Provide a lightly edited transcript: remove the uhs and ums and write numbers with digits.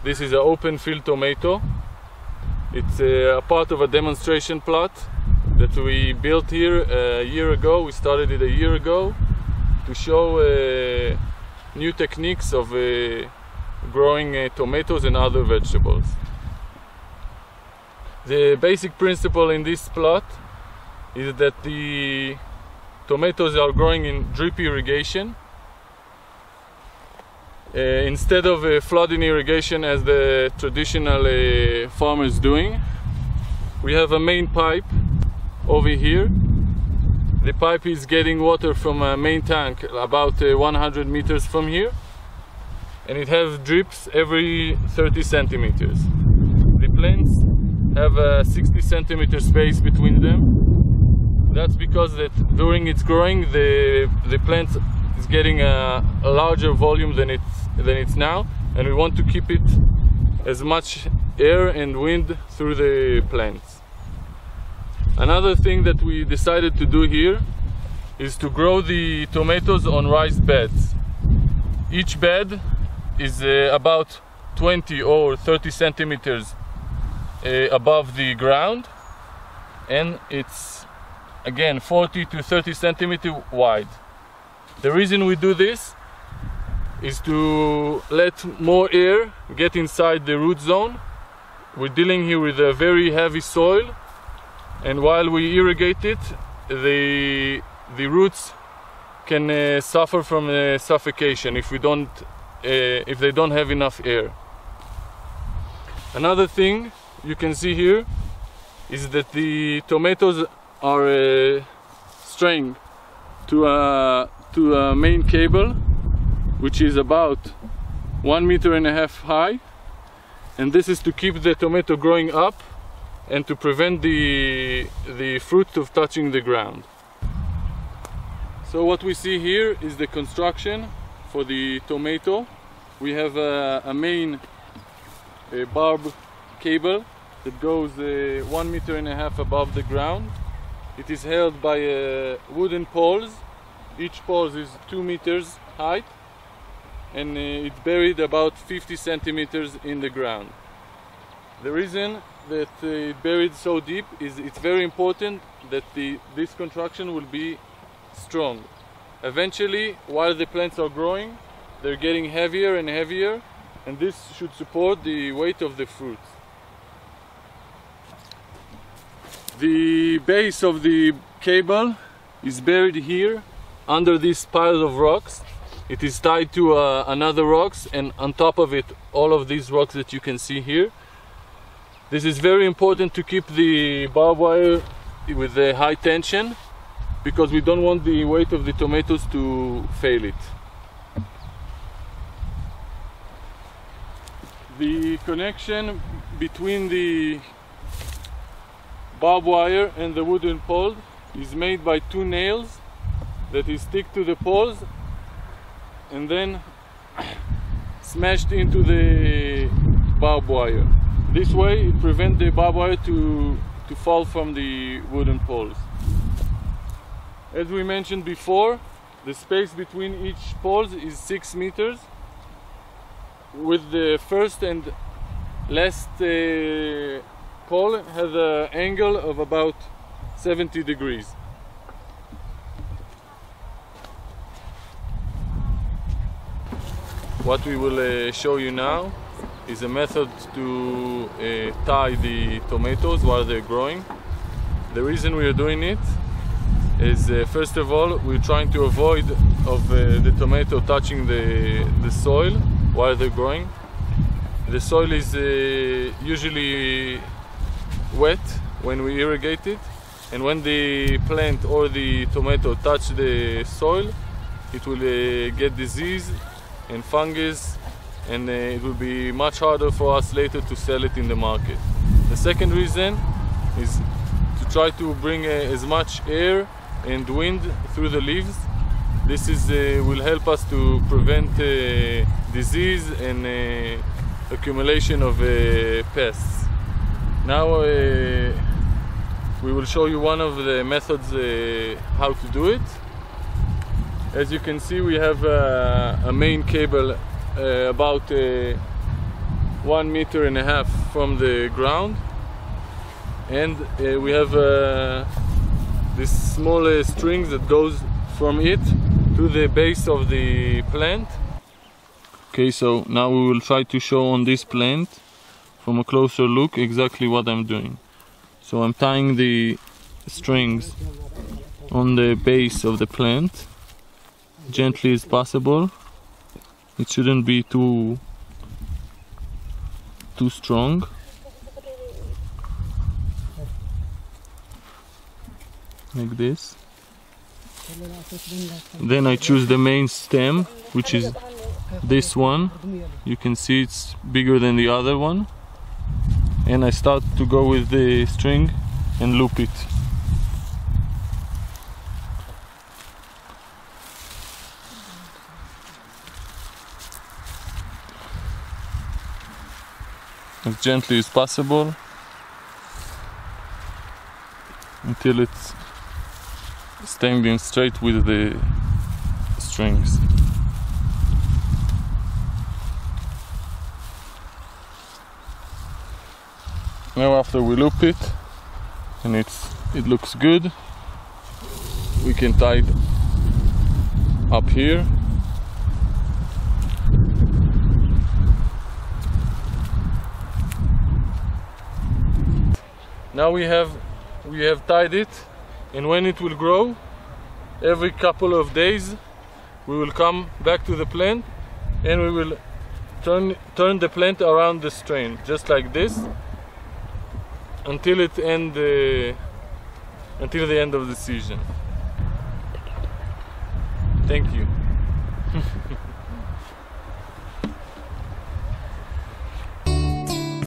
This is an open field tomato. It's a part of a demonstration plot that we built here a year ago. We started it a year ago to show new techniques of growing tomatoes and other vegetables. The basic principle in this plot is that the tomatoes are growing in drip irrigation instead of flooding irrigation as the traditional farmers doing. We have a main pipe over here. The pipe is getting water from a main tank about 100 meters from here, and it has drips every 30 centimeters. The plants have a 60 centimeter space between them. That's because that during its growing the plant is getting a larger volume than it's now, and we want to keep it as much air and wind through the plants. Another thing that we decided to do here is to grow the tomatoes on raised beds. Each bed is about 20 or 30 centimeters above the ground, and it's again 40 to 30 centimeters wide. The reason we do this is to let more air get inside the root zone. We're dealing here with a very heavy soil, and while we irrigate it, the roots can suffer from suffocation if they don't have enough air. Another thing you can see here is that the tomatoes are string to a main cable, which is about 1.5 meters high, and this is to keep the tomato growing up and to prevent the fruit of touching the ground. So what we see here is the construction for the tomato. We have a main barb cable that goes 1.5 meters above the ground. It is held by wooden poles. Each pole is 2 meters height, and it's buried about 50 centimeters in the ground. The reason that it's buried so deep is it's very important that this construction will be strong. Eventually, while the plants are growing, they're getting heavier and heavier, and this should support the weight of the fruit. The base of the cable is buried here under this pile of rocks. It is tied to another rocks, and on top of it all of these rocks that you can see here. This is very important to keep the barbed wire with the high tension, because we don't want the weight of the tomatoes to fail it. The connection between the barbed wire and the wooden pole is made by 2 nails that is stick to the poles and then smashed into the barbed wire. This way it prevents the barbed wire to fall from the wooden poles. As we mentioned before, the space between each poles is 6 meters, with the first and last pole has an angle of about 70 degrees. What we will show you now is a method to tie the tomatoes while they're growing. The reason we are doing it is first of all, we're trying to avoid the tomato touching the soil while they're growing. The soil is usually wet when we irrigate it, and when the plant or the tomato touch the soil, it will get disease and fungus, and it will be much harder for us later to sell it in the market. The second reason is to try to bring as much air and wind through the leaves. This will help us to prevent disease and accumulation of pests. Now we will show you one of the methods how to do it. As you can see, we have a main cable about 1.5 1.5 meters from the ground, and we have this small string that goes from it to the base of the plant. Okay, so now we will try to show on this plant from a closer look exactly what I'm doing. So I'm tying the strings on the base of the plant, gently as possible. It shouldn't be too strong. Like this. Then I choose the main stem, which is this one. You can see it's bigger than the other one. And I start to go with the string and loop it. As gently as possible until it's standing straight with the strings. Now after we loop it and it looks good, we can tie it up here. Now we have tied it, and when it will grow, every couple of days we will come back to the plant and we will turn the plant around the strain, just like this, until the end of the season. Thank you.